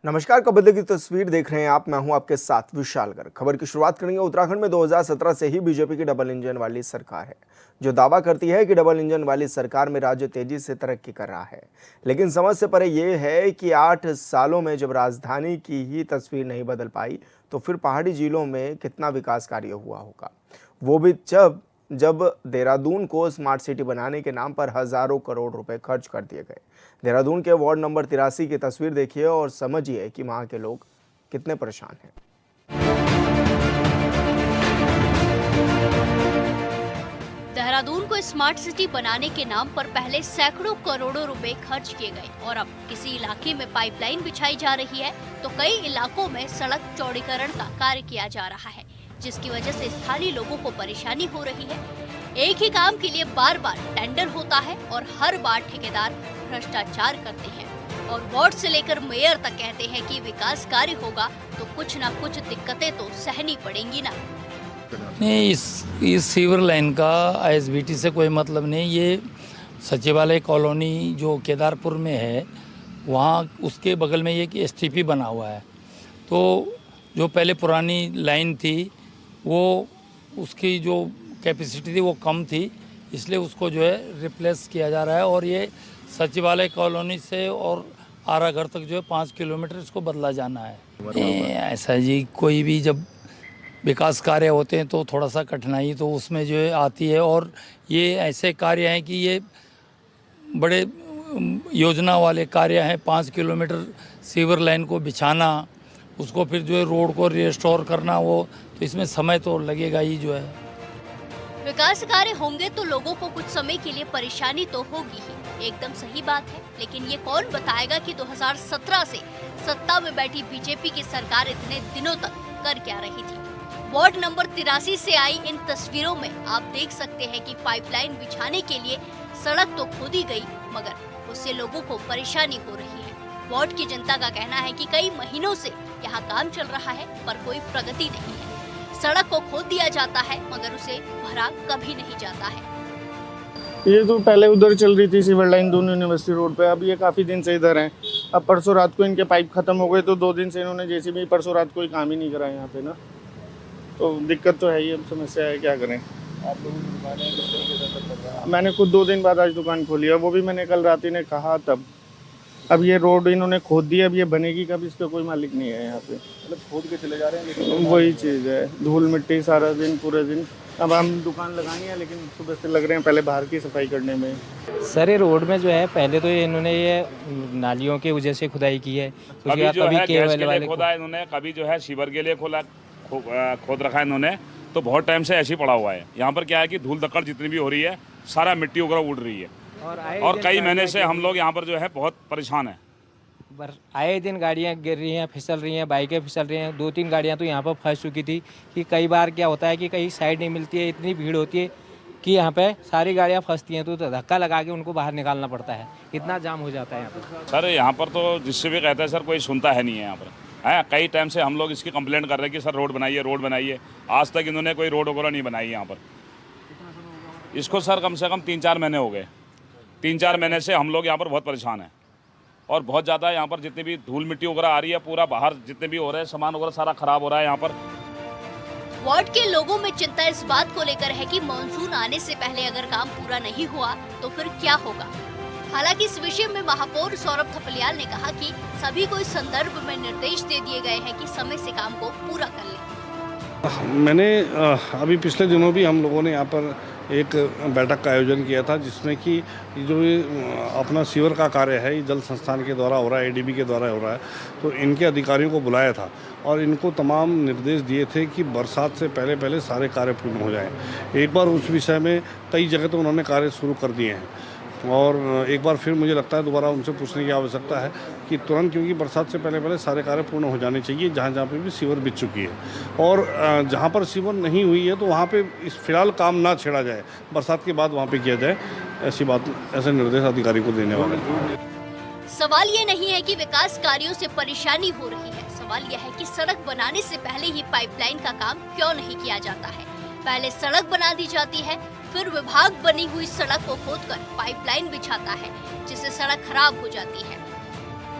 नमस्कार, कबड्डी की तस्वीर देख रहे हैं आप। मैं हूं आपके साथ विशाल गर्ग। खबर की शुरुआत करेंगे। उत्तराखंड में 2017 से ही बीजेपी की डबल इंजन वाली सरकार है, जो दावा करती है कि डबल इंजन वाली सरकार में राज्य तेजी से तरक्की कर रहा है। लेकिन समझ से परे ये है कि 8 सालों में जब राजधानी की ही तस्वीर नहीं बदल पाई, तो फिर पहाड़ी जिलों में कितना विकास कार्य हुआ होगा, वो भी जब जब देहरादून को स्मार्ट सिटी बनाने के नाम पर हजारों करोड़ रुपए खर्च कर दिए गए। देहरादून के वार्ड नंबर 83 की तस्वीर देखिए और समझिए कि वहां के लोग कितने परेशान हैं। देहरादून को स्मार्ट सिटी बनाने के नाम पर पहले सैकड़ों करोड़ों रुपए खर्च किए गए और अब किसी इलाके में पाइपलाइन बिछाई जा रही है तो कई इलाकों में सड़क चौड़ीकरण का कार्य किया जा रहा है, जिसकी वजह से स्थानीय लोगों को परेशानी हो रही है। एक ही काम के लिए बार बार टेंडर होता है और हर बार ठेकेदार भ्रष्टाचार करते हैं और वार्ड से लेकर मेयर तक कहते हैं कि विकास कार्य होगा तो कुछ न कुछ दिक्कतें तो सहनी पड़ेंगी ना। नहीं, इस सीवर लाइन का आईएसबीटी से कोई मतलब नहीं। ये सचिवालय कॉलोनी जो केदारपुर में है, वहाँ उसके बगल में ये कि एसटीपी बना हुआ है। तो जो पहले पुरानी लाइन थी वो उसकी जो कैपेसिटी थी वो कम थी, इसलिए उसको जो है रिप्लेस किया जा रहा है। और ये सचिवालय कॉलोनी से और आराघर तक जो है 5 किलोमीटर इसको बदला जाना है। ऐसा जी, कोई भी जब विकास कार्य होते हैं तो थोड़ा सा कठिनाई तो उसमें जो है आती है। और ये ऐसे कार्य हैं कि ये बड़े योजना वाले कार्य हैं। 5 किलोमीटर सीवर लाइन को बिछाना, उसको फिर जो है रोड को रिस्टोर करना, वो तो इसमें समय तो लगेगा ही जो है। विकास कार्य होंगे तो लोगों को कुछ समय के लिए परेशानी तो होगी ही, एकदम सही बात है। लेकिन ये कौन बताएगा कि 2017 से सत्ता में बैठी बीजेपी की सरकार इतने दिनों तक कर क्या रही थी। वार्ड नंबर 83 से आई इन तस्वीरों में आप देख सकते हैं कि पाइपलाइन बिछाने के लिए सड़क तो खोदी गई, मगर उससे लोगों को परेशानी हो रही है। वार्ड की जनता का कहना है कि कई महीनों से यहाँ काम चल रहा है पर कोई प्रगति नहीं है। सड़क को खोद दिया जाता है मगर उसे भरा कभी नहीं जाता है। ये तो पहले उधर चल रही थी sewer line Doon university road पे, अब ये काफ़ी दिन से इधर हैं। अब परसों रात को इनके पाइप ख़त्म हो गए तो 2 दिन से इन्होंने जेसीबी परसों रात कोई काम ही नहीं करा यहाँ पे ना, तो दिक्कत तो है ही। अब समस्या है, क्या करें। आप लोगों की दुकानें किस तरीके से असर कर रहा है? मैंने खुद 2 दिन बाद आज दुकान खोली है, वो भी मैंने कल रात ही ने कहा तब। अब ये रोड इन्होंने खोद दी, अब ये बनेगी कब, इसका कोई मालिक नहीं है यहाँ पे। मतलब खोद के चले जा रहे हैं, लेकिन वही चीज़ है, धूल मिट्टी सारा दिन पूरे दिन। अब हम दुकान लगानी है लेकिन सुबह से लग रहे हैं पहले बाहर की सफाई करने में। सर ये रोड में जो है पहले तो ये इन्होंने ये नालियों के वजह से खुदाई की है, कभी जो है गैस के लिए खोदा है इन्होंने, कभी जो है सीवर के लिए खोद रखा है इन्होंने। तो बहुत टाइम से ऐसे ही पड़ा हुआ है। यहाँ पर क्या है कि धूल धक्कड़ जितनी भी हो रही है, सारा मिट्टी वगैरह उड़ रही है और कई महीने से हम लोग यहाँ पर जो है बहुत परेशान है। आए दिन गाड़ियाँ गिर रही हैं, फिसल रही हैं, बाइकें फिसल रही हैं। 2-3 गाड़ियाँ तो यहाँ पर फंस चुकी थी कि कई बार क्या होता है कि कहीं साइड नहीं मिलती है, इतनी भीड़ होती है कि यहाँ पे सारी गाड़ियाँ फंसती हैं, तो धक्का लगा के उनको बाहर निकालना पड़ता है, इतना जाम हो जाता है यहाँ पर। सर यहाँ पर तो जिससे भी कहते हैं सर, कोई सुनता है नहीं है यहाँ पर। है कई टाइम से हम लोग इसकी कंप्लेंट कर रहे हैं कि सर रोड बनाइए, रोड बनाइए। आज तक इन्होंने कोई रोड वगैरह नहीं बनाई यहाँ पर। इसको सर कम से कम 3-4 महीने हो गए। 3-4 महीने से हम लोग यहाँ पर बहुत परेशान हैं और बहुत ज़्यादा यहाँ पर जितनी भी धूल मिट्टी वगैरह आ रही है, पूरा बाहर जितने भी हो रहे हैं सामान वगैरह सारा खराब हो रहा है यहाँ पर। वार्ड के लोगों में चिंता इस बात को लेकर है कि मानसून आने से पहले अगर काम पूरा नहीं हुआ तो फिर क्या होगा। हालांकि इस विषय में महापौर सौरभ थपलियाल ने कहा कि सभी को इस संदर्भ में निर्देश दे दिए गए हैं कि समय से काम को पूरा कर लें। मैंने अभी पिछले दिनों भी हम लोगों ने यहाँ पर एक बैठक का आयोजन किया था, जिसमें कि जो अपना सीवर का कार्य है, ये जल संस्थान के द्वारा हो रहा है, एडीबी के द्वारा हो रहा है, तो इनके अधिकारियों को बुलाया था और इनको तमाम निर्देश दिए थे कि बरसात से पहले पहले सारे कार्य पूर्ण हो जाएं। एक बार उस विषय में कई जगह तो उन्होंने कार्य शुरू कर दिए हैं और एक बार फिर मुझे लगता है दोबारा उनसे पूछने की आवश्यकता है कि तुरंत, क्योंकि बरसात से पहले पहले सारे कार्य पूर्ण हो जाने चाहिए जहाँ जहाँ पे भी सीवर बिछ चुकी है। और जहाँ पर सीवर नहीं हुई है तो वहाँ पे इस फिलहाल काम ना छेड़ा जाए, बरसात के बाद वहाँ पे किया जाए, ऐसी बात, ऐसे निर्देश अधिकारी को देने वाले। सवाल ये नहीं है कि विकास कार्यों से परेशानी हो रही है, सवाल यह है कि सड़क बनाने से पहले ही पाइपलाइन का काम क्यों नहीं किया जाता है। पहले सड़क बना दी जाती है, फिर विभाग बनी हुई सड़क को खोदकर पाइपलाइन बिछाता है, जिससे सड़क खराब हो जाती है।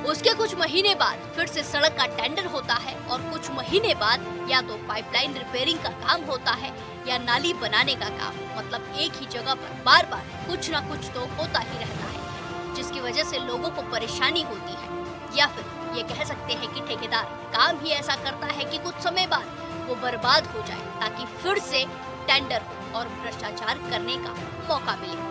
उसके कुछ महीने बाद फिर से सड़क का टेंडर होता है और कुछ महीने बाद या तो पाइपलाइन रिपेयरिंग का काम होता है या नाली बनाने का काम। मतलब एक ही जगह पर बार बार कुछ ना कुछ तो होता ही रहता है, जिसकी वजह से लोगों को परेशानी होती है। या फिर ये कह सकते हैं कि ठेकेदार काम ही ऐसा करता है कि कुछ समय बाद वो बर्बाद हो जाए ताकि फिर से टेंडर हो और भ्रष्टाचार करने का मौका मिले।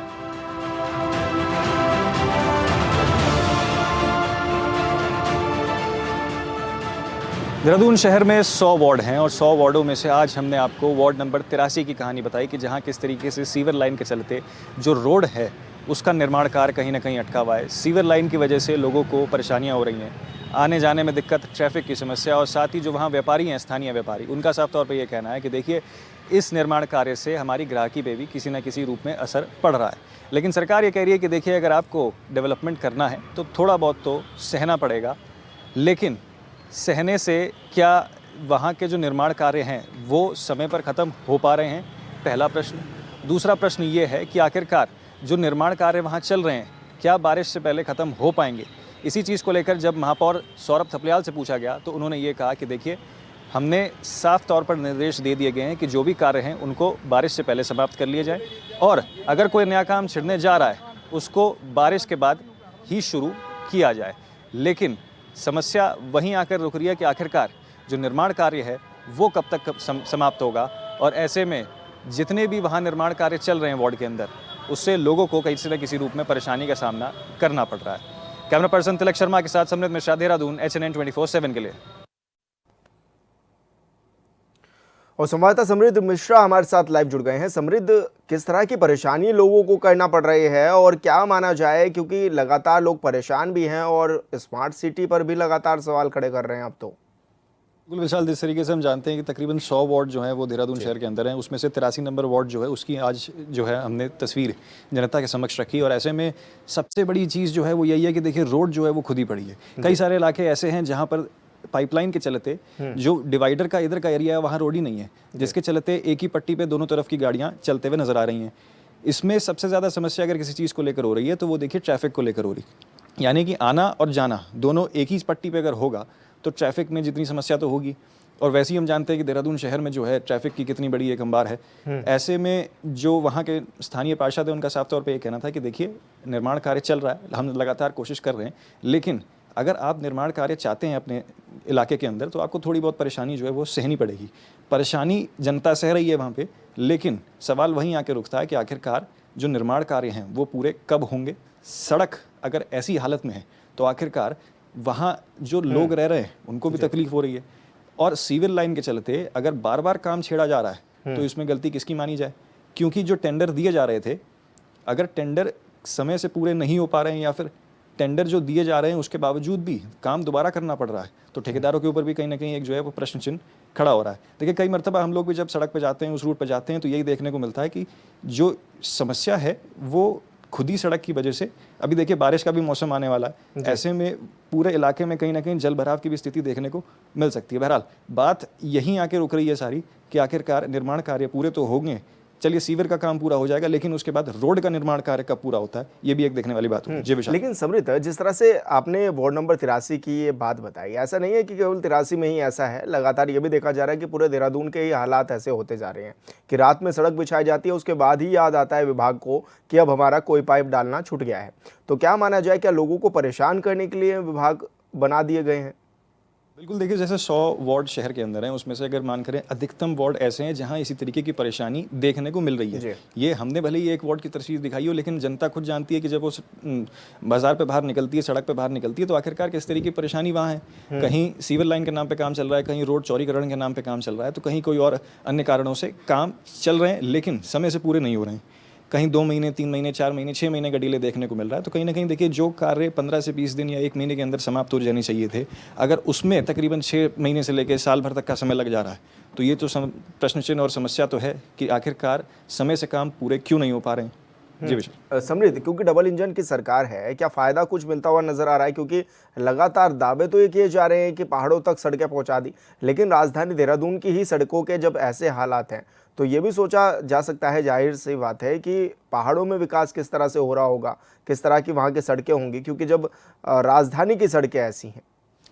देहरादून शहर में 100 वार्ड हैं और 100 वार्डों में से आज हमने आपको वार्ड नंबर 83 की कहानी बताई कि जहां किस तरीके से सीवर लाइन के चलते जो रोड है उसका निर्माण कार्य कहीं ना कहीं अटका हुआ है। सीवर लाइन की वजह से लोगों को परेशानियां हो रही हैं, आने जाने में दिक्कत, ट्रैफिक की समस्या, और साथ ही जो वहाँ व्यापारी हैं, स्थानीय व्यापारी, उनका साफ तौर पर यह कहना है कि देखिए इस निर्माण कार्य से हमारी ग्राहकी पे भी किसी न किसी रूप में असर पड़ रहा है। लेकिन सरकार ये कह रही है कि देखिए अगर आपको डेवलपमेंट करना है तो थोड़ा बहुत तो सहना पड़ेगा, लेकिन सहने से क्या वहाँ के जो निर्माण कार्य हैं वो समय पर ख़त्म हो पा रहे हैं, पहला प्रश्न। दूसरा प्रश्न ये है कि आखिरकार जो निर्माण कार्य वहाँ चल रहे हैं क्या बारिश से पहले ख़त्म हो पाएंगे। इसी चीज़ को लेकर जब महापौर सौरभ थपलियाल से पूछा गया तो उन्होंने ये कहा कि देखिए हमने साफ तौर पर निर्देश दे दिए गए हैं कि जो भी कार्य हैं उनको बारिश से पहले समाप्त कर लिए जाए, और अगर कोई नया काम छिड़ने जा रहा है उसको बारिश के बाद ही शुरू किया जाए। लेकिन समस्या वहीं आकर रुक रही है कि आखिरकार जो निर्माण कार्य है वो कब तक समाप्त होगा, और ऐसे में जितने भी वहाँ निर्माण कार्य चल रहे हैं वार्ड के अंदर उससे लोगों को किसी न किसी रूप में परेशानी का सामना करना पड़ रहा है। कैमरा पर्सन तिलक शर्मा के साथ समृद्ध मिश्रा, देहरादून, HNN 24/7 के लिए। और संवाददाता समृद्ध मिश्रा हमारे साथ लाइव जुड़ गए हैं। समृद्ध, किस तरह की परेशानी लोगों को करना पड़ रही है और क्या माना जाए, क्योंकि लगातार लोग परेशान भी हैं और स्मार्ट सिटी पर भी लगातार सवाल खड़े कर रहे हैं अब तो। बिल्कुल विशाल, जिस तरीके से हम जानते हैं कि तकरीबन 100 वार्ड जो है वो देहरादून शहर के अंदर हैं, उसमें से 83 नंबर वार्ड जो है उसकी आज जो है हमने तस्वीर जनता के समक्ष रखी, और ऐसे में सबसे बड़ी चीज़ जो है वो यही है कि देखिए रोड जो है वो खुद ही पड़ी है। कई सारे इलाके ऐसे हैं जहाँ पर पाइपलाइन के चलते जो डिवाइडर का इधर का एरिया है वहाँ रोड ही नहीं है, जिसके चलते एक ही पट्टी पे दोनों तरफ की गाड़ियाँ चलते हुए नजर आ रही हैं। इसमें सबसे ज़्यादा समस्या अगर किसी चीज़ को लेकर हो रही है तो वो देखिए ट्रैफिक को लेकर हो रही है, यानी कि आना और जाना दोनों एक ही पट्टी पे अगर होगा तो ट्रैफिक में जितनी समस्या तो होगी, और वैसे ही हम जानते हैं कि देहरादून शहर में जो है ट्रैफिक की कितनी बड़ी एक अंबार है। ऐसे में जो वहाँ के स्थानीय पार्षद है उनका साफ तौर पे ये कहना था कि देखिए निर्माण कार्य चल रहा है, हम लगातार कोशिश कर रहे हैं, लेकिन अगर आप निर्माण कार्य चाहते हैं अपने इलाके के अंदर तो आपको थोड़ी बहुत परेशानी जो है वो सहनी पड़ेगी। परेशानी जनता सह रही है वहाँ पे, लेकिन सवाल वहीं आके रुकता है कि आखिरकार जो निर्माण कार्य हैं वो पूरे कब होंगे। सड़क अगर ऐसी हालत में है तो आखिरकार वहाँ जो लोग रह रहे हैं उनको भी तकलीफ हो रही है, और सीवर लाइन के चलते अगर बार बार काम छेड़ा जा रहा है तो इसमें गलती किसकी मानी जाए, क्योंकि जो टेंडर दिए जा रहे थे अगर टेंडर समय से पूरे नहीं हो पा रहे हैं या फिर टेंडर जो दिए जा रहे हैं उसके बावजूद भी काम दोबारा करना पड़ रहा है, तो ठेकेदारों के ऊपर भी कहीं ना कहीं एक जो है वो प्रश्न चिन्ह खड़ा हो रहा है। देखिए कई मरतबा हम लोग भी जब सड़क पर जाते हैं, उस रूट पर जाते हैं, तो यही देखने को मिलता है कि जो समस्या है वो खुद ही सड़क की वजह से, अभी देखिए बारिश का भी मौसम आने वाला है, ऐसे में पूरे इलाके में कहीं ना कहीं जल भराव की भी स्थिति देखने को मिल सकती है। बहरहाल बात यहीं आके रुक रही है सारी कि आखिरकार निर्माण कार्य पूरे तो होंगे, चलिए सीवर का काम पूरा हो जाएगा, लेकिन उसके बाद रोड का निर्माण कार्य कब पूरा होता है ये भी एक देखने वाली बात होगी। जी विशाल। लेकिन समृद्ध, जिस तरह से आपने वार्ड नंबर 83 की ये बात बताई, ऐसा नहीं है कि केवल 83 में ही ऐसा है, लगातार ये भी देखा जा रहा है कि पूरे देहरादून के ही हालात ऐसे होते जा रहे हैं कि रात में सड़क बिछाई जाती है, उसके बाद ही याद आता है विभाग को कि अब हमारा कोई पाइप डालना छूट गया है। तो क्या माना जाए, क्या लोगों को परेशान करने के लिए विभाग बना दिए गए हैं? बिल्कुल, देखिए जैसे 100 वार्ड शहर के अंदर हैं, उसमें से अगर मान करें अधिकतम वार्ड ऐसे हैं जहां इसी तरीके की परेशानी देखने को मिल रही है। ये हमने भले ही एक वार्ड की तस्वीर दिखाई हो, लेकिन जनता खुद जानती है कि जब वो बाजार पे बाहर निकलती है, सड़क पे बाहर निकलती है, तो आखिरकार किस तरीके की परेशानी वहाँ है। कहीं सीवर लाइन के नाम पे काम चल रहा है, कहीं रोड चौड़ीकरण के नाम पे काम चल रहा है, तो कहीं कोई और अन्य कारणों से काम चल रहे हैं लेकिन समय से पूरे नहीं हो रहे हैं। कहीं 2 महीने, 3 महीने, 4 महीने, 6 महीने का डिले देखने को मिल रहा है। तो कहीं ना कहीं देखिए जो कार्य 15 से 20 दिन या 1 महीने के अंदर समाप्त हो जाने चाहिए थे, अगर उसमें तकरीबन 6 महीने से लेकर साल भर तक का समय लग जा रहा है, तो ये तो प्रश्न चिन्ह और समस्या तो है कि आखिरकार समय से काम पूरे क्यों नहीं हो पा रहे हैं। जी विशाल। समृद्ध, क्योंकि डबल इंजन की सरकार है, क्या फायदा कुछ मिलता हुआ नजर आ रहा है? क्योंकि लगातार दावे तो ये किए जा रहे हैं कि पहाड़ों तक सड़कें पहुंचा दी, लेकिन राजधानी देहरादून की ही सड़कों के जब ऐसे हालात हैं तो ये भी सोचा जा सकता है, जाहिर सी बात है, कि पहाड़ों में विकास किस तरह से हो रहा होगा, किस तरह की वहाँ की सड़कें होंगी, क्योंकि जब राजधानी की सड़कें ऐसी हैं।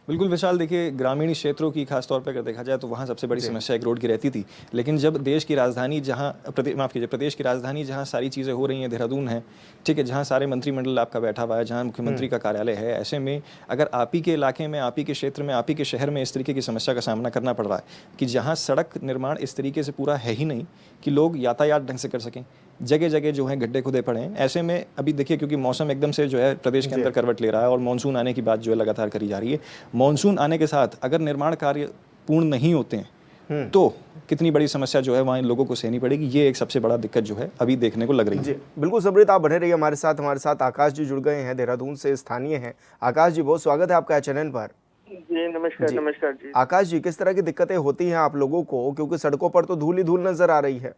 बिल्कुल विशाल, देखिए ग्रामीण क्षेत्रों की खास तौर पर अगर देखा जाए तो वहाँ सबसे बड़ी समस्या एक रोड की रहती थी। लेकिन जब देश की राजधानी जहाँ प्रदेश की राजधानी जहाँ सारी चीज़ें हो रही हैं देहरादून है, ठीक है, जहाँ सारे मंत्रिमंडल आपका बैठा हुआ है, जहाँ मुख्यमंत्री का कार्यालय है, ऐसे में अगर आप ही के इलाके में, आप ही के क्षेत्र में, आप ही के शहर में इस तरीके की समस्या का सामना करना पड़ रहा है कि जहाँ सड़क निर्माण इस तरीके से पूरा है ही नहीं कि लोग यातायात ढंग से कर सकें, जगह जगह जो है गड्ढे खुदे पड़े हैं। ऐसे में अभी देखिए, क्योंकि मौसम एकदम से जो है प्रदेश के अंदर करवट ले रहा है और मानसून आने की बात जो है लगातार करी जा रही है, मानसून आने के साथ अगर निर्माण कार्य पूर्ण नहीं होते हैं तो कितनी बड़ी समस्या जो है वहाँ इन लोगों को सहनी पड़ेगी। ये एक सबसे बड़ा दिक्कत जो है अभी देखने को लग रही है। जी बिल्कुल समृद्ध, आप बने रहिए हमारे साथ आकाश जी जुड़ गए हैं, देहरादून से स्थानीय हैं। आकाश जी, बहुत स्वागत है आपका चैनल पर। जी नमस्कार। नमस्कार जी। आकाश जी, किस तरह की दिक्कतें होती हैं आप लोगों को, क्योंकि सड़कों पर तो धूल ही धूल नजर आ रही है?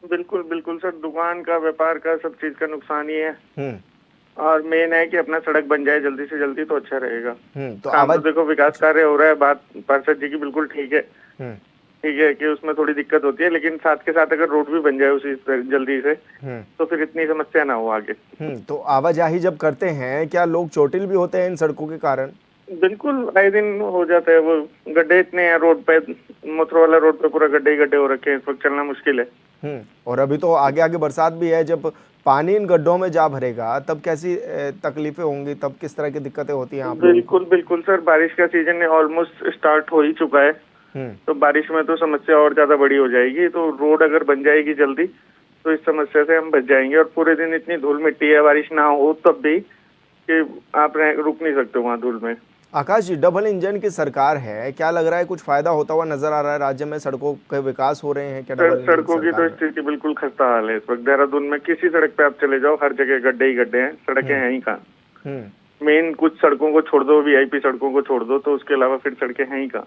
बिल्कुल बिल्कुल सर, दुकान का, व्यापार का, सब चीज का नुकसान ही है। और मेन है कि अपना सड़क बन जाए जल्दी से जल्दी तो अच्छा रहेगा। तो काम आवाज तो देखो विकास कार्य हो रहा है, बात पार्षद जी की बिल्कुल ठीक है। ठीक है कि उसमें थोड़ी दिक्कत होती है, लेकिन साथ के साथ अगर रोड भी बन जाए उसी जल्दी से तो फिर इतनी समस्या ना हो आगे। तो आवाजाही जब करते हैं, क्या लोग चोटिल भी होते हैं इन सड़कों के कारण? बिल्कुल, आए दिन हो जाता है। वो गड्ढे इतने हैं रोड पे, मथुरा वाला रोड पे पूरा गड्ढे ही गड्ढे हो रखे हैं, इस वक्त चलना मुश्किल है। और अभी तो आगे आगे बरसात भी है, जब पानी इन गड्ढों में जा भरेगा तब कैसी तकलीफें होंगी, तब किस तरह की दिक्कतें होती हैं आप लोगों को? बिल्कुल बिल्कुल सर, बारिश का सीजन ऑलमोस्ट स्टार्ट हो ही चुका है। तो बारिश में तो समस्या और ज्यादा बड़ी हो जाएगी। तो रोड अगर बन जाएगी जल्दी तो इस समस्या से हम बच जाएंगे। और पूरे दिन इतनी धूल मिट्टी है, बारिश ना हो तब भी कि आप रुक नहीं सकते वहाँ धूल में। आकाश जी, डबल इंजन की सरकार है, क्या लग रहा है कुछ फायदा होता हुआ नजर आ रहा है राज्य में? सड़कों के विकास हो रहे हैं क्या डबल इंजन सड़कों की तो स्थिति बिल्कुल खस्ता हाल है इस वक्त। देहरादून में किसी सड़क पे आप चले जाओ, हर जगह गड्ढे ही गड्ढे हैं, सड़कें हैं ही कहाँ। मेन कुछ सड़कों को छोड़ दो, वीआईपी सड़कों को छोड़ दो, तो उसके अलावा फिर सड़कें हैं ही कहाँ।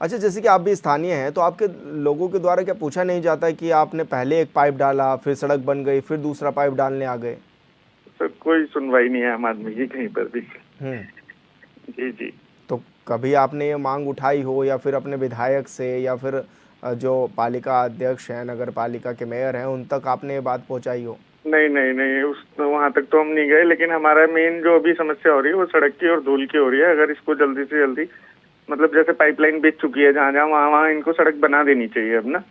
अच्छा, जैसे कि आप भी स्थानीय हैं, तो आपके लोगों के द्वारा क्या पूछा नहीं जाता कि आपने पहले एक पाइप डाला, फिर सड़क बन गई, फिर दूसरा पाइप डालने आ गए? सर कोई सुनवाई नहीं है आम आदमी की कहीं पर भी। जी जी। तो कभी आपने ये मांग उठाई हो, या फिर अपने विधायक से, या फिर जो पालिका अध्यक्ष हैं, नगर पालिका के मेयर हैं, उन तक आपने ये बात पहुंचाई हो? नहीं नहीं नहीं, उस वहाँ तक तो हम नहीं गए। लेकिन हमारा मेन जो अभी समस्या हो रही है वो सड़क की और धूल की हो रही है। अगर इसको जल्दी से जल्दी, मतलब जैसे पाइपलाइन बिछ चुकी है जहाँ जहाँ, वहाँ इनको सड़क बना देनी चाहिए अब ना।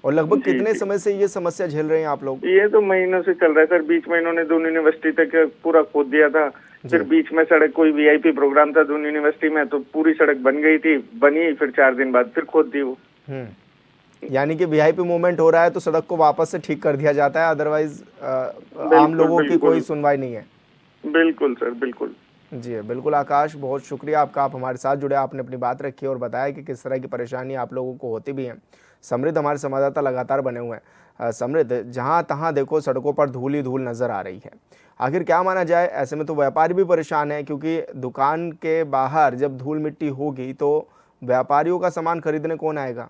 और लगभग कितने समय से ये समस्या झेल रहे हैं आप लोग? ये तो महीनों से चल रहा है सर। बीच में इन्होंने दून यूनिवर्सिटी तक पूरा खोद दिया था, फिर बीच में सड़क, कोई वीआईपी प्रोग्राम था दून यूनिवर्सिटी में, तो पूरी सड़क बन गई थी, बनी, फिर 4 दिन बाद फिर खोद दी वो। यानी कि वीआईपी मूवमेंट हो रहा है तो सड़क को वापस से ठीक कर दिया जाता है, अदरवाइज आम लोगों की कोई सुनवाई नहीं है। बिल्कुल सर, बिल्कुल। जी बिल्कुल आकाश, बहुत शुक्रिया आपका, आप हमारे साथ जुड़े, आपने अपनी बात रखी और बताया कि किस तरह की परेशानी आप लोगों को होती भी हैं। समृद्ध, हमारे संवाददाता लगातार बने हुए हैं। समृद्ध, जहाँ तहाँ देखो सड़कों पर धूल ही धूल नज़र आ रही है। आखिर क्या माना जाए? ऐसे में तो व्यापारी भी परेशान है, क्योंकि दुकान के बाहर जब धूल मिट्टी होगी तो व्यापारियों का सामान खरीदने कौन आएगा?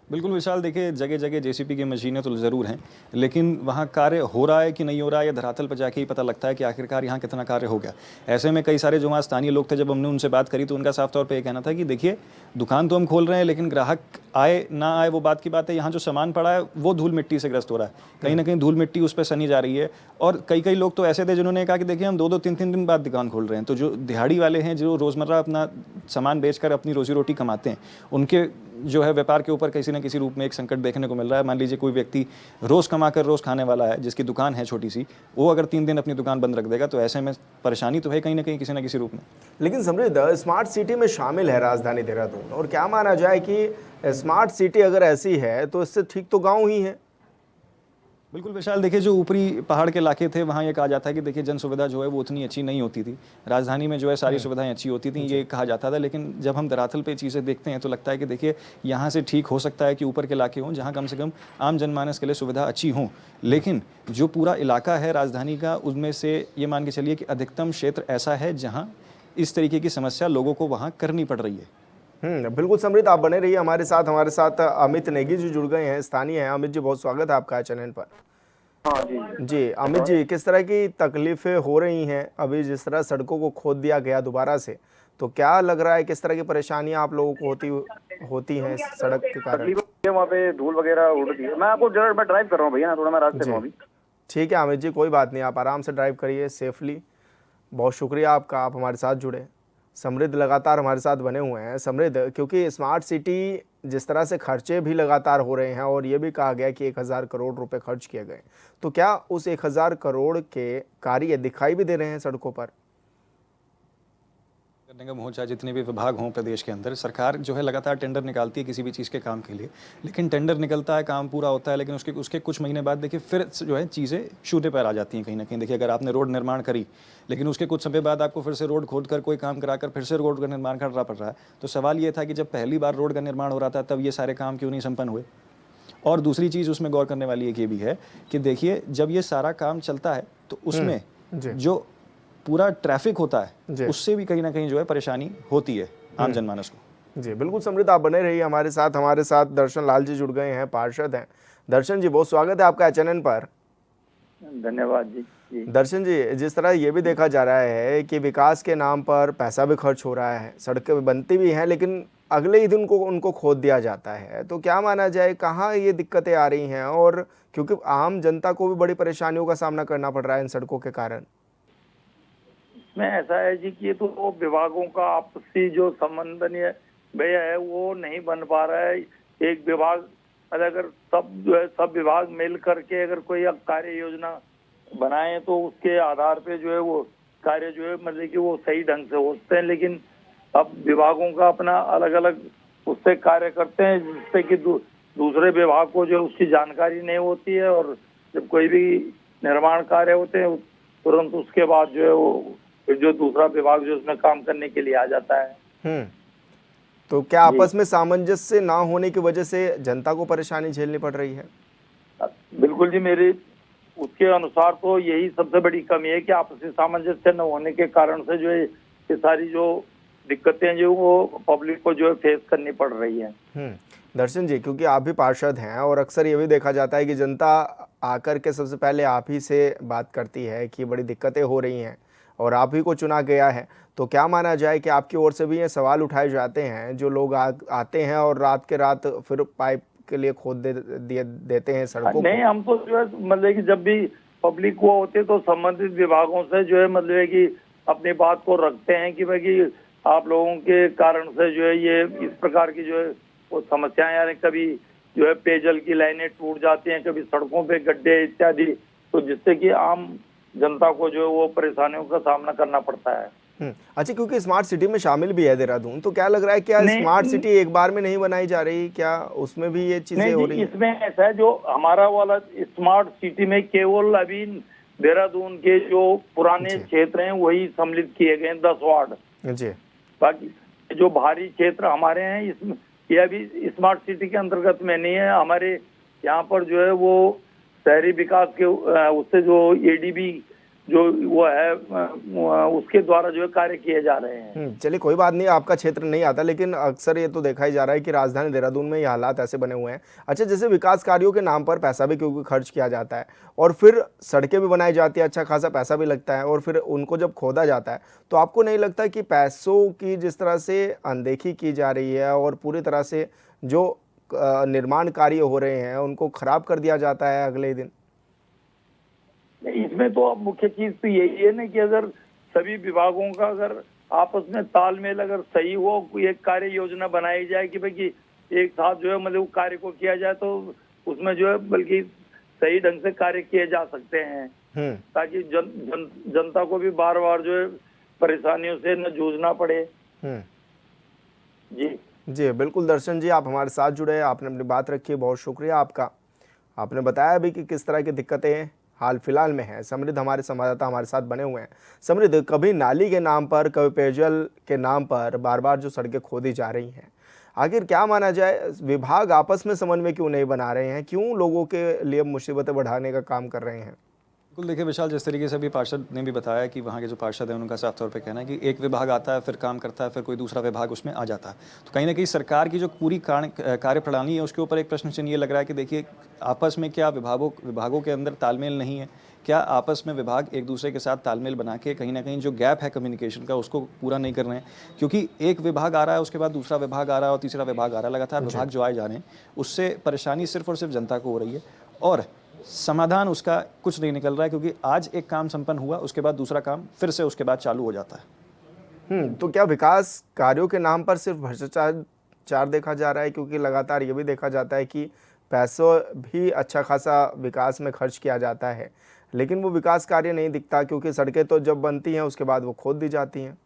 बिल्कुल विशाल, देखिए जगह जगह जेसीबी की मशीनें तो ज़रूर हैं, लेकिन वहाँ कार्य हो रहा है कि नहीं हो रहा है, या धरातल पर जाके ही पता लगता है कि आखिरकार यहाँ कितना कार्य हो गया। ऐसे में कई सारे जो वहाँ स्थानीय लोग थे, जब हमने उनसे बात करी तो उनका साफ तौर पे ये कहना था कि देखिए दुकान तो हम खोल रहे हैं, लेकिन ग्राहक आए ना आए वो बात की बात है, यहाँ जो सामान पड़ा है वो धूल मिट्टी से ग्रस्त हो रहा है, कहीं ना कहीं धूल मिट्टी उस पर सनी जा रही है। और कई लोग तो ऐसे थे जिन्होंने कहा कि देखिए हम 2-2, 3-3 दिन बाद दुकान खोल रहे हैं। तो जो दिहाड़ी वाले हैं, जो रोज़मर्रा अपना सामान बेचकर अपनी रोजी रोटी कमाते हैं, उनके जो है व्यापार के ऊपर किसी न किसी रूप में एक संकट देखने को मिल रहा है। मान लीजिए कोई व्यक्ति रोज़ कमाकर रोज़ खाने वाला है, जिसकी दुकान है छोटी सी, वो अगर 3 दिन अपनी दुकान बंद रख देगा तो ऐसे में परेशानी तो है कहीं ना कहीं किसी न किसी रूप में। लेकिन समृद्ध, स्मार्ट सिटी में शामिल है राजधानी देहरादून, और क्या माना जाए कि स्मार्ट सिटी अगर ऐसी है तो इससे ठीक तो गाँव ही है। बिल्कुल विशाल, देखिए जो ऊपरी पहाड़ के इलाके थे वहाँ ये कहा जाता है कि देखिए जन सुविधा जो है वो उतनी अच्छी नहीं होती थी। राजधानी में जो है सारी सुविधाएं अच्छी होती थी, ये कहा जाता था। लेकिन जब हम धरातल पे चीज़ें देखते हैं तो लगता है कि देखिए यहाँ से ठीक हो सकता है कि ऊपर के इलाके हों जहाँ कम से कम आम जनमानस के लिए सुविधा अच्छी हों, लेकिन जो पूरा इलाका है राजधानी का, उसमें से ये मान के चलिए कि अधिकतम क्षेत्र ऐसा है जहाँ इस तरीके की समस्या लोगों को वहाँ करनी पड़ रही है। बिल्कुल समृद्ध, आप बने रहिए हमारे साथ अमित नेगी जी जुड़ गए हैं, स्थानीय हैं। अमित जी, बहुत स्वागत है आपका चैनल पर। हाँ जी। जी अमित जी, किस तरह की तकलीफें हो रही हैं अभी जिस तरह सड़कों को खोद दिया गया दोबारा से, तो क्या लग रहा है किस तरह की परेशानियां आप लोगों को होती हैं इस सड़क के कारण? तकलीफ है वहाँ पे, धूल वगैरह उड़ रही है। मैं आपको जरा, मैं ड्राइव कर रहा हूँ भैया, थोड़ा मैं रास्ते में हूँ जी अभी। ठीक है अमित जी, कोई बात नहीं, आप आराम से ड्राइव करिए सेफली। बहुत शुक्रिया आपका, आप हमारे साथ जुड़े। समृद्ध लगातार हमारे साथ बने हुए हैं। समृद्ध, क्योंकि स्मार्ट सिटी जिस तरह से खर्चे भी लगातार हो रहे हैं और ये भी कहा गया कि 1000 करोड़ रुपए खर्च किए गए, तो क्या उस 1000 करोड़ के कार्य दिखाई भी दे रहे हैं सड़कों पर? नगर निगम हो चाहे जितने भी विभाग हों प्रदेश के अंदर, सरकार जो है लगातार टेंडर निकालती है किसी भी चीज़ के काम के लिए, लेकिन टेंडर निकलता है, काम पूरा होता है, लेकिन उसके कुछ महीने बाद देखिए फिर जो है चीज़ें शून्य पर आ जाती हैं कहीं ना कहीं। देखिए अगर आपने रोड निर्माण करी, लेकिन उसके कुछ समय बाद आपको फिर से रोड खोद कर कोई काम कराकर फिर से रोड का निर्माण करना पड़ रहा है, तो सवाल ये था कि जब पहली बार रोड का निर्माण हो रहा था तब ये सारे काम क्यों नहीं संपन्न हुए। और दूसरी चीज़ उसमें गौर करने वाली एक ये भी है कि देखिए जब ये सारा काम चलता है तो उसमें जी जो पूरा ट्रैफिक होता जी। है उससे भी कहीं ना कहीं जो है परेशानी होती है आम जनमानस को। जी बिल्कुल समृद्ध, आप बने रहिए हमारे साथ दर्शन लाल जी जुड़ गए हैं, पार्षद हैं। दर्शन जी, बहुत स्वागत है आपका एचएनएन पर। धन्यवाद जी। दर्शन जी, जिस तरह ये भी देखा जा रहा है कि विकास के नाम पर पैसा भी खर्च हो रहा है, सड़कें बनती भी हैं, लेकिन अगले ही दिन उनको खोद दिया जाता है, तो क्या माना जाए कहाँ ये दिक्कतें आ रही हैं? और क्योंकि आम जनता को भी बड़ी परेशानियों का सामना करना पड़ रहा है इन सड़कों के कारण। इसमें ऐसा है जी कि ये तो वो विभागों का आपसी जो समन्वय व्यय है वो नहीं बन पा रहा है। एक विभाग अगर सब जो है सब विभाग मिल करके अगर कोई अब कार्य योजना बनाए तो उसके आधार पे जो है वो कार्य जो है मतलब कि वो सही ढंग से होते हैं, लेकिन अब विभागों का अपना अलग अलग उससे कार्य करते हैं जिससे कि दूसरे विभाग को जो उसकी जानकारी नहीं होती है, और जब कोई भी निर्माण कार्य होते हैं तुरंत उसके बाद जो है वो जो दूसरा विभाग जो उसमें काम करने के लिए आ जाता है। तो क्या आपस में सामंजस्य ना होने की वजह से जनता को परेशानी झेलनी पड़ रही है? बिल्कुल जी, मेरे उसके अनुसार तो यही सबसे बड़ी कमी है कि आपसी सामंजस्य न होने के कारण से जो है ये सारी जो दिक्कतें जो वो पब्लिक को जो है फेस करनी पड़ रही है। दर्शन जी, क्योंकि आप भी पार्षद हैं और अक्सर ये भी देखा जाता है कि जनता आकर के सबसे पहले आप ही से बात करती है कि बड़ी दिक्कतें हो रही हैं और आप ही को चुना गया है, तो क्या माना जाए कि आपकी ओर से भी ये सवाल उठाए जाते हैं जो लोग आते हैं और रात के रात फिर पाइप के लिए खोद देते हैं सड़कों नहीं, हम तो जो है मतलब कि जब भी पब्लिक को होते तो संबंधित विभागों से जो है मतलब है कि अपनी बात को रखते हैं कि भाई कि आप लोगों के कारण से जो है ये इस प्रकार की जो है वो समस्याएं आ रही, कभी जो है पेयजल की लाइनें टूट जाती हैं, कभी सड़कों पे गड्ढे इत्यादि, तो जिससे कि आम जनता को जो है वो परेशानियों का सामना करना पड़ता है। अच्छा, क्योंकि स्मार्ट सिटी में शामिल भी है देहरादून, तो क्या लग रहा है क्या स्मार्ट सिटी एक बार में नहीं बनाई जा रही, क्या उसमें भी ये चीजें हो रही हैं? इसमें ऐसा है, जो हमारा वाला स्मार्ट सिटी में केवल अभी देहरादून के जो पुराने क्षेत्र हैं वही सम्मिलित किए गए 10 वार्ड जी। बाकी जो भारी क्षेत्र हमारे हैं इसमें ये अभी स्मार्ट सिटी के अंतर्गत में नहीं है। हमारे यहाँ पर जो है वो शहरी विकास के उससे जो एडीबी जो वो है उसके द्वारा जो है कार्य किए जा रहे हैं। चलिए कोई बात नहीं, आपका क्षेत्र नहीं आता, लेकिन अक्सर ये तो देखा ही जा रहा है कि राजधानी देहरादून में ये हालात ऐसे बने हुए हैं। अच्छा, जैसे विकास कार्यों के नाम पर पैसा भी क्योंकि खर्च किया जाता है और फिर सड़कें भी बनाई जाती है, अच्छा खासा पैसा भी लगता है और फिर उनको जब खोदा जाता है, तो आपको नहीं लगता कि पैसों की जिस तरह से अनदेखी की जा रही है और पूरी तरह से जो निर्माण कार्य हो रहे हैं उनको खराब कर दिया जाता है अगले ही दिन? इसमें तो अब मुख्य चीज तो यही है ना कि अगर सभी विभागों का अगर आपस में तालमेल अगर सही हो, एक कार्य योजना बनाई जाए कि भाई कि एक साथ जो है मतलब कार्य को किया जाए तो उसमें जो है बल्कि सही ढंग से कार्य किए जा सकते हैं, ताकि जनता को भी बार बार जो है परेशानियों से न जूझना पड़े। जी बिल्कुल दर्शन जी, आप हमारे साथ जुड़े, आपने अपनी बात रखी, बहुत शुक्रिया आपका। आपने बताया भी कि किस तरह की दिक्कतें हाल फिलहाल में है। समृद्ध हमारे संवाददाता हमारे साथ बने हुए हैं। समृद्ध, कभी नाली के नाम पर, कभी पेयजल के नाम पर बार बार जो सड़कें खोदी जा रही हैं, आखिर क्या माना जाए, विभाग आपस में समन्वय क्यों नहीं बना रहे हैं? क्यों लोगों के लिए मुसीबतें बढ़ाने का काम कर रहे हैं? बिल्कुल, देखिए विशाल, जिस तरीके से अभी पार्षद ने भी बताया कि वहाँ के जो पार्षद हैं उनका साफ तौर पे कहना है कि एक विभाग आता है, फिर काम करता है, फिर कोई दूसरा विभाग उसमें आ जाता है। तो कहीं ना कहीं सरकार की जो पूरी कार्यप्रणाली है उसके ऊपर एक प्रश्न चिन्ह ये लग रहा है कि देखिए आपस में क्या विभागों के अंदर तालमेल नहीं है, क्या आपस में विभाग एक दूसरे के साथ तालमेल बना के कहीं ना कहीं जो गैप है कम्युनिकेशन का उसको पूरा नहीं कर रहे हैं, क्योंकि एक विभाग आ रहा है, उसके बाद दूसरा विभाग आ रहा है और तीसरा विभाग आ रहा है, लगातार विभाग जो आए जा रहे हैं, उससे परेशानी सिर्फ और सिर्फ जनता को हो रही है और समाधान उसका कुछ नहीं निकल रहा है, क्योंकि आज एक काम संपन्न हुआ, उसके बाद दूसरा काम फिर से उसके बाद चालू हो जाता है। तो क्या विकास कार्यों के नाम पर सिर्फ भ्रष्टाचार देखा जा रहा है? क्योंकि लगातार ये भी देखा जाता है कि पैसों भी अच्छा खासा विकास में खर्च किया जाता है, लेकिन वो विकास कार्य नहीं दिखता, क्योंकि सड़कें तो जब बनती हैं उसके बाद वो खोद दी जाती हैं।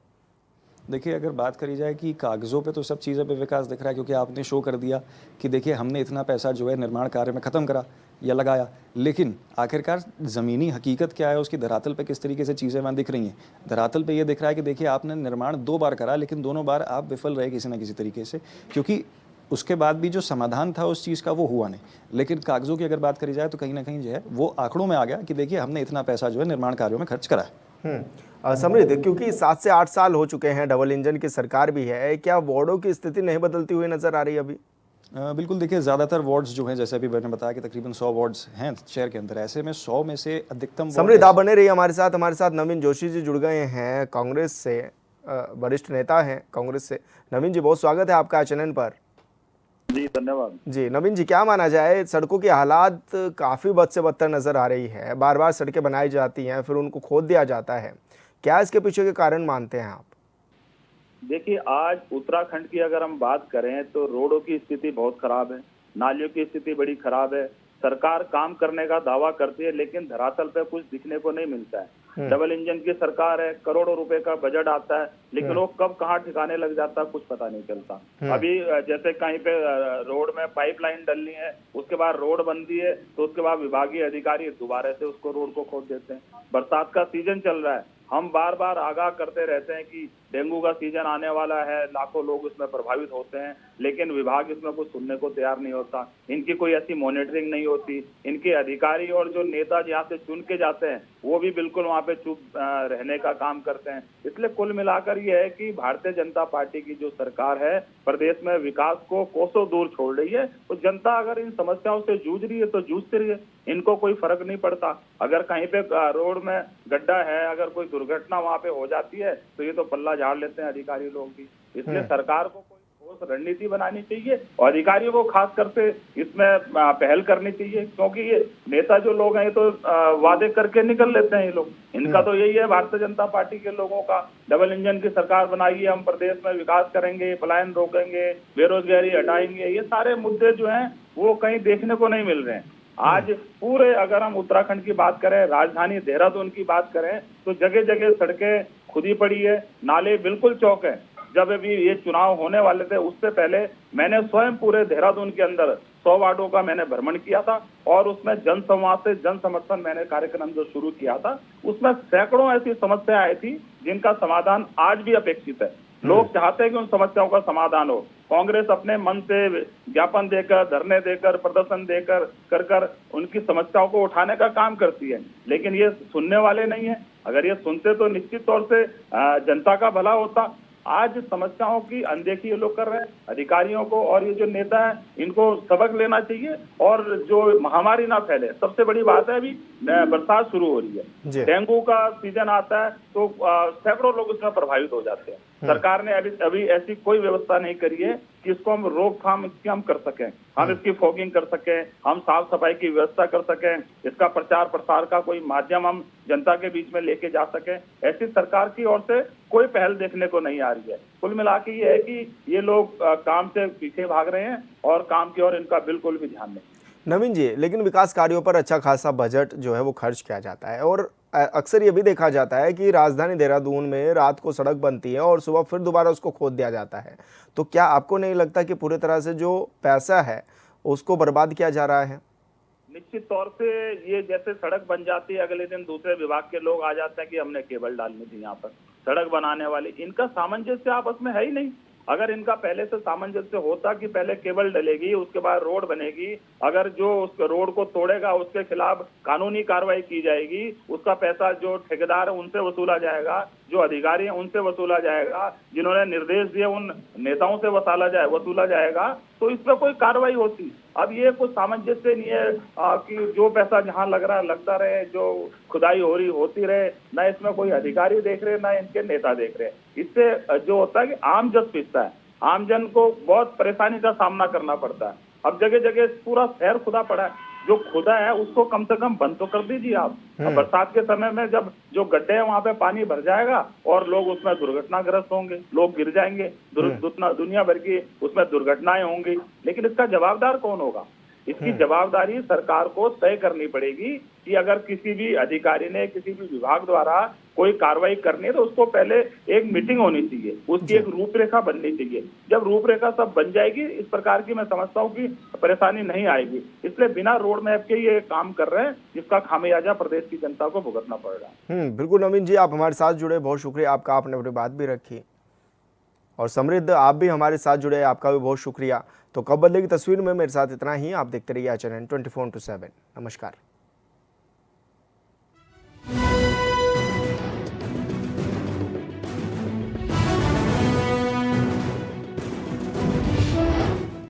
देखिए, अगर बात करी जाए कि कागज़ों पे तो सब चीज़ों पे विकास दिख रहा है, क्योंकि आपने शो कर दिया कि देखिए हमने इतना पैसा जो है निर्माण कार्य में ख़त्म करा या लगाया, लेकिन आखिरकार ज़मीनी हकीकत क्या है, उसकी धरातल पे किस तरीके से चीज़ें वहाँ दिख रही हैं। धरातल पे ये दिख रहा है कि देखिए आपने निर्माण 2 बार करा, लेकिन दोनों बार आप विफल रहे किसी न किसी तरीके से, क्योंकि उसके बाद भी जो समाधान था उस चीज़ का वो हुआ नहीं। लेकिन कागज़ों की अगर बात करी जाए तो कहीं ना कहीं जो है वो आंकड़ों में आ गया कि देखिए हमने इतना पैसा जो है निर्माण कार्यों में खर्च करा है। समृद्ध, क्योंकि 7 से 8 साल हो चुके हैं, डबल इंजन की सरकार भी है, क्या वार्डों की स्थिति नहीं बदलती हुई नजर आ रही अभी? बिल्कुल, देखिए ज़्यादातर वार्ड्स जो हैं, जैसे अभी मैंने बताया कि तकरीबन 100 वार्ड्स हैं शहर के अंदर, ऐसे में 100 में से अधिकतम समृद्ध, आप बने रहिए हमारे साथ नवीन जोशी जी जुड़ गए हैं, कांग्रेस से, वरिष्ठ नेता हैं कांग्रेस से। नवीन जी, बहुत स्वागत है आपका चैनल पर। जी धन्यवाद। जी नवीन जी, क्या माना जाए, सड़कों की हालात काफ़ी बद से बदतर नज़र आ रही है, बार बार सड़कें बनाई जाती हैं फिर उनको खोद दिया जाता है, क्या इसके पीछे के कारण मानते हैं आप? देखिए, आज उत्तराखंड की अगर हम बात करें तो रोडों की स्थिति बहुत खराब है, नालियों की स्थिति बड़ी खराब है। सरकार काम करने का दावा करती है लेकिन धरातल पे कुछ दिखने को नहीं मिलता है। डबल इंजन की सरकार है, करोड़ों रुपए का बजट आता है, लेकिन वो कब कहाँ ठिकाने लग जाता है कुछ पता नहीं चलता। अभी जैसे कहीं पे रोड में पाइपलाइन डलनी है, उसके बाद रोड बनती है तो उसके बाद विभागीय अधिकारी दोबारा से उसको रोड को खोद देते हैं। बरसात का सीजन चल रहा है, हम बार बार आगाह करते रहते हैं कि डेंगू का सीजन आने वाला है, लाखों लोग इसमें प्रभावित होते हैं, लेकिन विभाग इसमें कुछ सुनने को तैयार नहीं होता। इनकी कोई ऐसी मॉनिटरिंग नहीं होती। इनके अधिकारी और जो नेता यहाँ से चुन के जाते हैं वो भी बिल्कुल वहाँ पे चुप रहने का काम करते हैं। इसलिए कुल मिलाकर ये है कि भारतीय जनता पार्टी की जो सरकार है प्रदेश में विकास को कोसों दूर छोड़ रही है। तो जनता अगर इन समस्याओं से जूझ रही है तो जूझती रही है, इनको कोई फर्क नहीं पड़ता। अगर कहीं पे रोड में गड्ढा है, अगर कोई दुर्घटना वहाँ पे हो जाती है तो ये तो पल्ला झाड़ लेते हैं अधिकारी लोग भी। इसलिए सरकार को कोई ठोस रणनीति बनानी चाहिए और अधिकारियों को खास करके इसमें पहल करनी चाहिए, क्योंकि ये नेता जो लोग हैं तो वादे करके निकल लेते हैं ये लोग। इनका तो यही है भारतीय जनता पार्टी के लोगों का, डबल इंजन की सरकार बनाइए, हम प्रदेश में विकास करेंगे, पलायन रोकेंगे, बेरोजगारी हटाएंगे। ये सारे मुद्दे जो हैं वो कहीं देखने को नहीं मिल रहे हैं। आज पूरे अगर हम उत्तराखंड की बात करें, राजधानी देहरादून की बात करें तो जगह जगह सड़कें खुदी पड़ी है, नाले बिल्कुल चौक है। जब अभी ये चुनाव होने वाले थे उससे पहले मैंने स्वयं पूरे देहरादून के अंदर 100 वार्डों का मैंने भ्रमण किया था और उसमें जन संवाद से जन समर्थन मैंने कार्यक्रम जो शुरू किया था उसमें सैकड़ों ऐसी समस्याएं आई थी जिनका समाधान आज भी अपेक्षित है। लोग चाहते हैं कि उन समस्याओं का समाधान हो। कांग्रेस अपने मन से ज्ञापन देकर, धरने देकर, प्रदर्शन देकर कर उनकी समस्याओं को उठाने का काम करती है, लेकिन ये सुनने वाले नहीं है। अगर ये सुनते तो निश्चित तौर से जनता का भला होता। आज समस्याओं की अनदेखी ये लोग कर रहे हैं। अधिकारियों को और ये जो नेता है इनको सबक लेना चाहिए और जो महामारी ना फैले। सबसे बड़ी बात है, अभी बरसात शुरू हो रही है, डेंगू का सीजन आता है तो सैकड़ों लोग उसमें प्रभावित हो जाते हैं। सरकार ने अभी ऐसी कोई व्यवस्था नहीं करी है कि इसको हम रोकथाम इसकी हम कर सकें, हम इसकी फॉगिंग कर सकें, हम साफ सफाई की व्यवस्था कर सकें, इसका प्रचार प्रसार का कोई माध्यम हम जनता के बीच में लेके जा सकें। ऐसी सरकार की ओर से कोई पहल देखने को नहीं आ रही है। कुल मिला के ये है कि ये लोग काम से पीछे भाग रहे हैं और काम की ओर इनका बिल्कुल भी ध्यान नहीं। नवीन जी, लेकिन विकास कार्यों पर अच्छा खासा बजट जो है वो खर्च किया जाता है और अक्सर ये भी देखा जाता है कि राजधानी देहरादून में रात को सड़क बनती है और सुबह फिर दोबारा उसको खोद दिया जाता है। तो क्या आपको नहीं लगता कि पूरी तरह से जो पैसा है उसको बर्बाद किया जा रहा है? निश्चित तौर से ये जैसे सड़क बन जाती है, अगले दिन दूसरे विभाग के लोग आ जाते हैं कि हमने केबल डालनी थी यहाँ पर, सड़क बनाने वाले, इनका सामंजस्य आपस में है ही नहीं। अगर इनका पहले से सामंजस्य होता कि पहले केबल डलेगी, उसके बाद रोड बनेगी, अगर जो उस रोड को तोड़ेगा उसके खिलाफ कानूनी कार्रवाई की जाएगी, उसका पैसा जो ठेकेदार है उनसे वसूला जाएगा, जो अधिकारी हैं उनसे वसूला जाएगा, जिन्होंने निर्देश दिए उन नेताओं से वसूला जाएगा, तो इस पर कोई कार्रवाई होती। अब ये कुछ सामंजस्य नहीं है कि जो पैसा जहां लग रहा है लगता रहे, जो खुदाई हो रही होती रहे, ना इसमें कोई अधिकारी देख रहे, ना इनके नेता देख रहे। इससे जो होता है कि आम जन पिसता है, आम जन को बहुत परेशानी का सामना करना पड़ता है। अब जगह जगह पूरा शहर खुदा पड़ा है, जो खुदा है उसको कम से कम बंद तो कर दीजिए आप। अब बरसात के समय में जब जो गड्ढे हैं वहां पे पानी भर जाएगा और लोग उसमें दुर्घटनाग्रस्त होंगे, लोग गिर जाएंगे, दुनिया भर की उसमें दुर्घटनाएं होंगी, लेकिन इसका जवाबदार कौन होगा? इसकी जवाबदारी सरकार को तय करनी पड़ेगी कि अगर किसी भी अधिकारी ने किसी भी विभाग द्वारा कोई कार्रवाई करनी है तो उसको पहले एक मीटिंग होनी चाहिए, उसकी एक रूपरेखा बननी चाहिए। जब रूपरेखा सब बन जाएगी, इस प्रकार की मैं समझता हूँ कि परेशानी नहीं आएगी। इसलिए बिना रोड मैप के ये काम कर रहे हैं, जिसका खामियाजा प्रदेश की जनता को भुगतना पड़ रहा है। बिल्कुल नवीन जी, आप हमारे साथ जुड़े, बहुत शुक्रिया आपका, आपने अपनी बात भी रखी। और समृद्ध, आप भी हमारे साथ जुड़े, आपका भी बहुत शुक्रिया। तो कब बदलेगी तस्वीर में मेरे साथ इतना ही। आप देखते रहिए आचरण 24/7। नमस्कार।